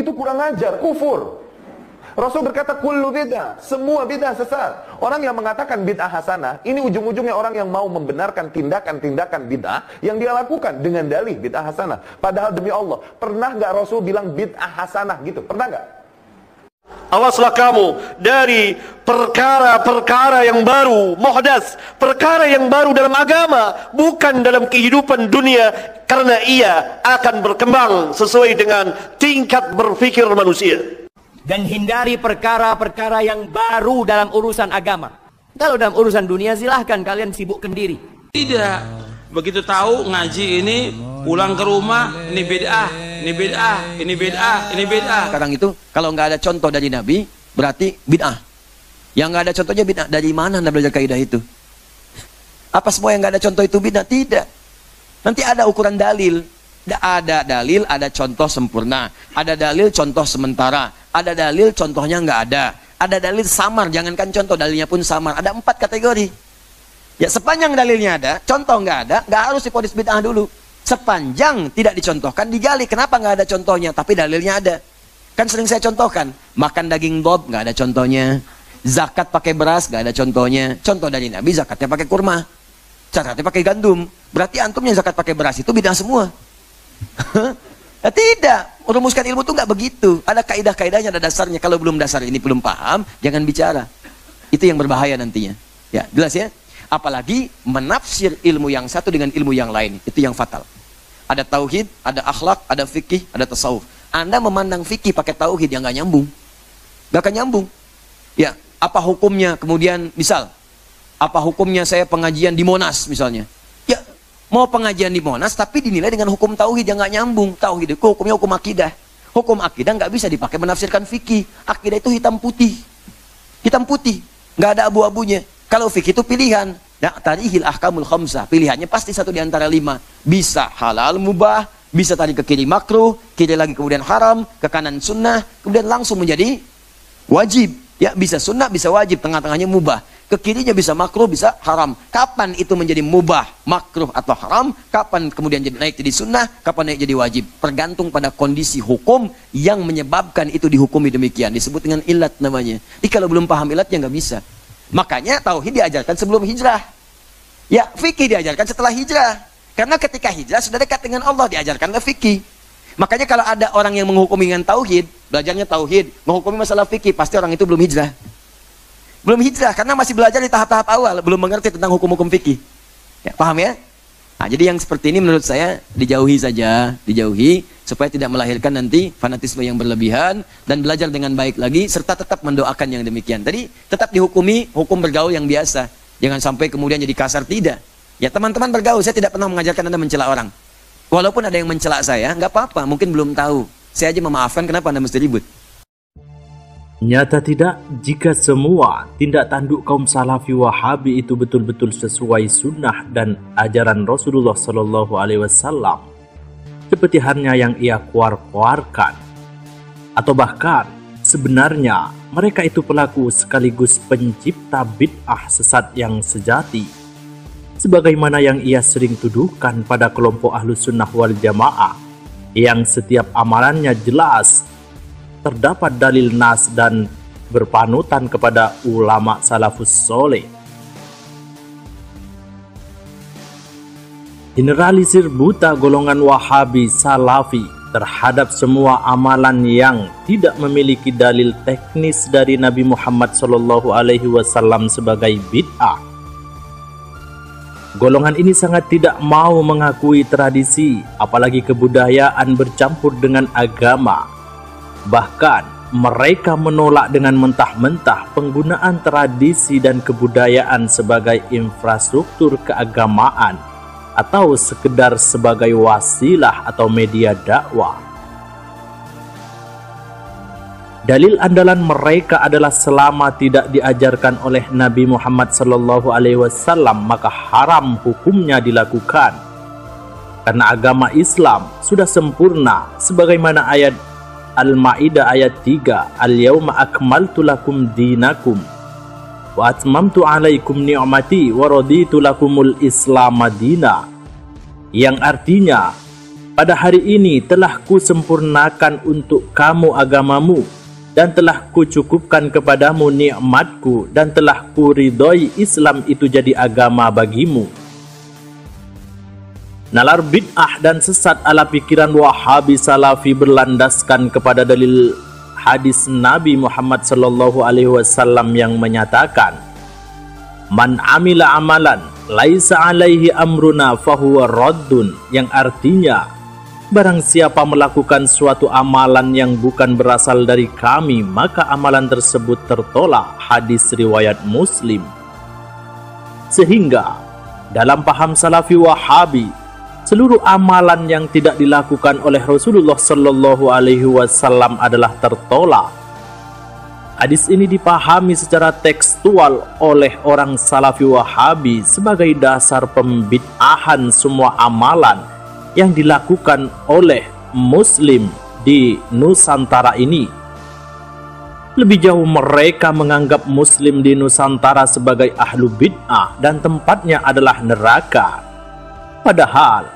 itu kurang ajar, kufur. Rasul berkata, kullu bid'ah, semua bid'ah sesat. Orang yang mengatakan bid'ah hasanah, ini ujung-ujungnya orang yang mau membenarkan tindakan-tindakan bid'ah yang dia lakukan dengan dalih bid'ah hasanah. Padahal demi Allah, pernah nggak Rasul bilang bid'ah hasanah gitu? Pernah nggak? Awaslah kamu dari perkara-perkara yang baru, muhdas, perkara yang baru dalam agama, bukan dalam kehidupan dunia, karena ia akan berkembang sesuai dengan tingkat berpikir manusia. Dan hindari perkara-perkara yang baru dalam urusan agama. Kalau dalam urusan dunia silahkan kalian sibukkan diri. Tidak. Begitu tahu ngaji ini, pulang ke rumah, ini bid'ah, ini bid'ah, ini bid'ah, ini bid'ah. Sekarang itu kalau nggak ada contoh dari Nabi, berarti bid'ah. Yang nggak ada contohnya bid'ah. Dari mana Anda belajar kaidah itu? Apa semua yang nggak ada contoh itu bid'ah? Tidak. Nanti ada ukuran dalil. Ada dalil, ada contoh sempurna. Ada dalil, contoh sementara. Ada dalil, contohnya nggak ada. Ada dalil samar, jangankan contoh, dalilnya pun samar. Ada 4 kategori. Ya, sepanjang dalilnya ada, contoh nggak ada, nggak harus divonis bid'ah dulu. Sepanjang tidak dicontohkan, digali. Kenapa nggak ada contohnya, tapi dalilnya ada? Kan sering saya contohkan. Makan daging dob, nggak ada contohnya. Zakat pakai beras, nggak ada contohnya. Contoh dari Nabi, zakatnya pakai kurma. Zakatnya pakai gandum. Berarti antum yang zakat pakai beras itu bid'ah semua. Nah, tidak, merumuskan ilmu itu nggak begitu. Ada kaidah-kaidahnya, ada dasarnya. Kalau belum dasar ini belum paham, jangan bicara. Itu yang berbahaya nantinya. Ya, jelas ya. Apalagi menafsir ilmu yang satu dengan ilmu yang lain, itu yang fatal. Ada tauhid, ada akhlak, ada fikih, ada tasawuf. Anda memandang fikih pakai tauhid yang nggak nyambung, nggak akan nyambung. Ya, apa hukumnya? Kemudian misal, apa hukumnya saya pengajian di Monas misalnya? Ya, mau pengajian di Monas tapi dinilai dengan hukum tauhid yang nggak nyambung. Tauhid itu hukumnya hukum akidah. Hukum akidah nggak bisa dipakai menafsirkan fikih. Akidah itu hitam putih, nggak ada abu-abunya. Kalau fikih itu pilihan. Nah, tarihil ahkamul khamsah, pilihannya pasti satu di antara 5. Bisa halal mubah, bisa tadi ke kiri makruh, kiri lagi kemudian haram, ke kanan sunnah, kemudian langsung menjadi wajib. Ya, bisa sunnah, bisa wajib, tengah-tengahnya mubah. Ke kirinya bisa makruh, bisa haram. Kapan itu menjadi mubah, makruh atau haram? Kapan kemudian jadi naik jadi sunnah? Kapan naik jadi wajib? Tergantung pada kondisi hukum yang menyebabkan itu dihukumi demikian. Disebut dengan ilat namanya. Jadi kalau belum paham ilatnya nggak bisa. Makanya tauhid diajarkan sebelum hijrah. Ya, fikih diajarkan setelah hijrah. Karena ketika hijrah sudah dekat dengan Allah, diajarkanlah fikih. Makanya kalau ada orang yang menghukumi dengan tauhid, belajarnya tauhid, menghukumi masalah fikih, pasti orang itu belum hijrah. Belum hijrah, karena masih belajar di tahap-tahap awal, belum mengerti tentang hukum-hukum fikih. Ya, paham ya? Nah, jadi yang seperti ini menurut saya dijauhi saja, dijauhi supaya tidak melahirkan nanti fanatisme yang berlebihan dan belajar dengan baik lagi serta tetap mendoakan yang demikian. Tadi tetap dihukumi hukum bergaul yang biasa. Jangan sampai kemudian jadi kasar, tidak. Ya, teman-teman bergaul, saya tidak pernah mengajarkan Anda mencela orang. Walaupun ada yang mencela saya, nggak apa-apa, mungkin belum tahu. Saya aja memaafkan, kenapa Anda mesti ribut? Nyata tidak jika semua tindak tanduk kaum Salafi Wahabi itu betul-betul sesuai sunnah dan ajaran Rasulullah Sallallahu Alaihi Wasallam, seperti halnya yang ia keluarkan, atau bahkan sebenarnya mereka itu pelaku sekaligus pencipta bid'ah sesat yang sejati, sebagaimana yang ia sering tuduhkan pada kelompok Ahlus Sunnah wal Jamaah, yang setiap amalannya jelas terdapat dalil nas dan berpanutan kepada ulama salafus soleh. Generalisir buta golongan Wahabi Salafi terhadap semua amalan yang tidak memiliki dalil teknis dari Nabi Muhammad SAW sebagai bid'ah. Golongan ini sangat tidak mau mengakui tradisi, apalagi kebudayaan bercampur dengan agama. Bahkan mereka menolak dengan mentah-mentah penggunaan tradisi dan kebudayaan sebagai infrastruktur keagamaan atau sekedar sebagai wasilah atau media dakwah. Dalil andalan mereka adalah selama tidak diajarkan oleh Nabi Muhammad SAW, maka haram hukumnya dilakukan. Karena agama Islam sudah sempurna, sebagaimana ayat Al-Ma'idah ayat 3, Al-yawma akmaltu lakum dinakum wa atmamtu alaikum ni'mati wa raditu lakumul Islam madina, yang artinya pada hari ini telah kusempurnakan untuk kamu agamamu, dan telah kucukupkan kepadamu nikmatku, dan telah kuridhoi Islam itu jadi agama bagimu. Nalar bid'ah dan sesat ala pikiran Wahabi Salafi berlandaskan kepada dalil hadis Nabi Muhammad SAW yang menyatakan, "Man amila amalan laisa alaihi amruna fahuwa raddun," yang artinya, barang siapa melakukan suatu amalan yang bukan berasal dari kami, maka amalan tersebut tertolak. Hadis riwayat Muslim. Sehingga dalam paham Salafi Wahabi, seluruh amalan yang tidak dilakukan oleh Rasulullah Shallallahu Alaihi Wasallam adalah tertolak. Hadis ini dipahami secara tekstual oleh orang Salafi Wahabi sebagai dasar pembid'ahan semua amalan yang dilakukan oleh Muslim di Nusantara ini. Lebih jauh, mereka menganggap Muslim di Nusantara sebagai ahlu bid'ah dan tempatnya adalah neraka. Padahal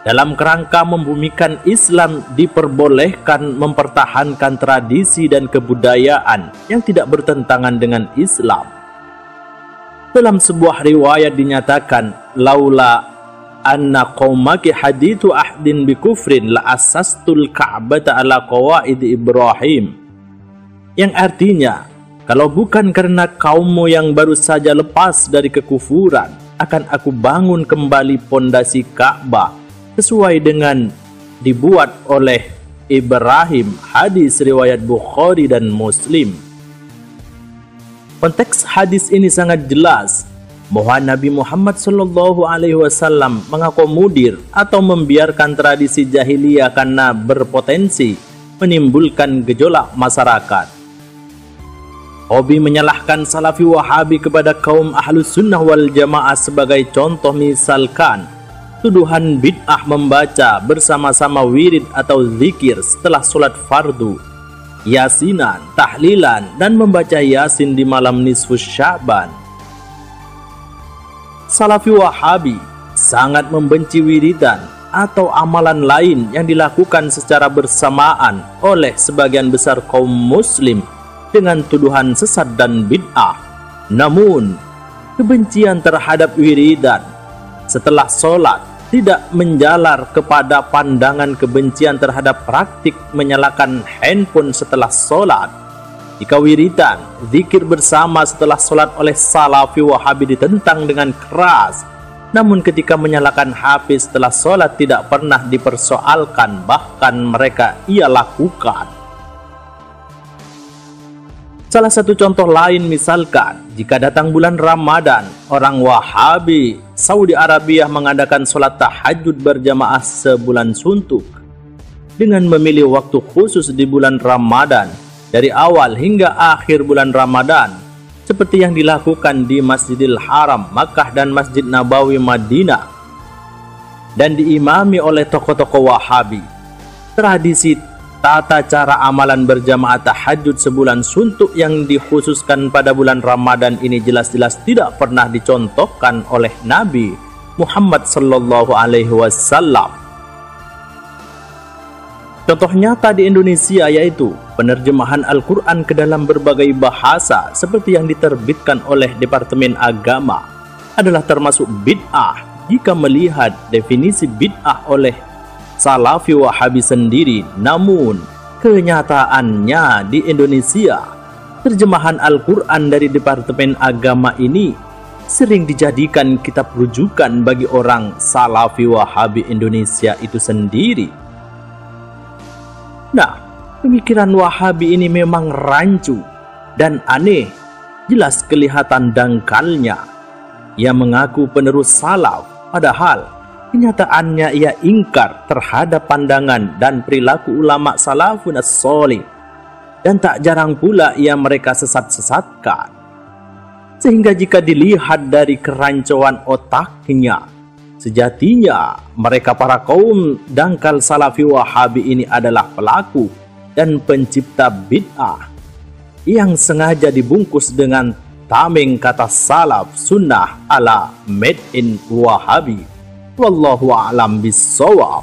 dalam kerangka membumikan Islam diperbolehkan mempertahankan tradisi dan kebudayaan yang tidak bertentangan dengan Islam. Dalam sebuah riwayat dinyatakan, "Laula anna qaumaki hadithu ahdin bi kufrin la asastul ka'bata ala qawaid Ibrahim." Yang artinya, kalau bukan karena kaummu yang baru saja lepas dari kekufuran, akan aku bangun kembali pondasi Ka'bah sesuai dengan dibuat oleh Ibrahim. Hadis riwayat Bukhari dan Muslim. Konteks hadis ini sangat jelas bahwa Nabi Muhammad SAW mengakomodir atau membiarkan tradisi jahiliyah karena berpotensi menimbulkan gejolak masyarakat. Hobi menyalahkan Salafi Wahabi kepada kaum Ahlus Sunnah wal Jamaah sebagai contoh misalkan tuduhan bid'ah membaca bersama-sama wirid atau zikir setelah sholat fardu, yasinan, tahlilan, dan membaca yasin di malam nisfus Sya'ban. Salafi Wahabi sangat membenci wiridan atau amalan lain yang dilakukan secara bersamaan oleh sebagian besar kaum muslim dengan tuduhan sesat dan bid'ah. Namun, kebencian terhadap wiridan setelah sholat tidak menjalar kepada pandangan kebencian terhadap praktik menyalakan handphone setelah sholat. Jika wiridan, zikir bersama setelah sholat oleh Salafi Wahabi ditentang dengan keras, namun ketika menyalakan HP setelah sholat tidak pernah dipersoalkan, bahkan mereka ia lakukan. Salah satu contoh lain misalkan, jika datang bulan Ramadan, orang Wahabi Saudi Arabia mengadakan sholat tahajud berjamaah sebulan suntuk dengan memilih waktu khusus di bulan Ramadan dari awal hingga akhir bulan Ramadan, seperti yang dilakukan di Masjidil Haram Makkah dan Masjid Nabawi Madinah, dan diimami oleh tokoh-tokoh Wahabi. Tradisi tata cara amalan berjamaah tahajud sebulan suntuk yang dikhususkan pada bulan Ramadan ini jelas-jelas tidak pernah dicontohkan oleh Nabi Muhammad Sallallahu Alaihi Wasallam. Contoh nyata di Indonesia yaitu penerjemahan Al-Quran ke dalam berbagai bahasa seperti yang diterbitkan oleh Departemen Agama adalah termasuk bid'ah jika melihat definisi bid'ah oleh Salafi Wahabi sendiri. Namun kenyataannya di Indonesia, terjemahan Al-Quran dari Departemen Agama ini sering dijadikan kitab rujukan bagi orang Salafi Wahabi Indonesia itu sendiri. Nah, pemikiran Wahabi ini memang rancu dan aneh, jelas kelihatan dangkalnya. Ia mengaku penerus salaf, padahal kenyataannya ia ingkar terhadap pandangan dan perilaku ulama salafun as-solih, dan tak jarang pula ia mereka sesat-sesatkan. Sehingga jika dilihat dari kerancuan otaknya, sejatinya mereka para kaum dangkal Salafi Wahabi ini adalah pelaku dan pencipta bid'ah yang sengaja dibungkus dengan tameng kata salaf sunnah ala made in Wahabi. Wallahu a'lam bissawab.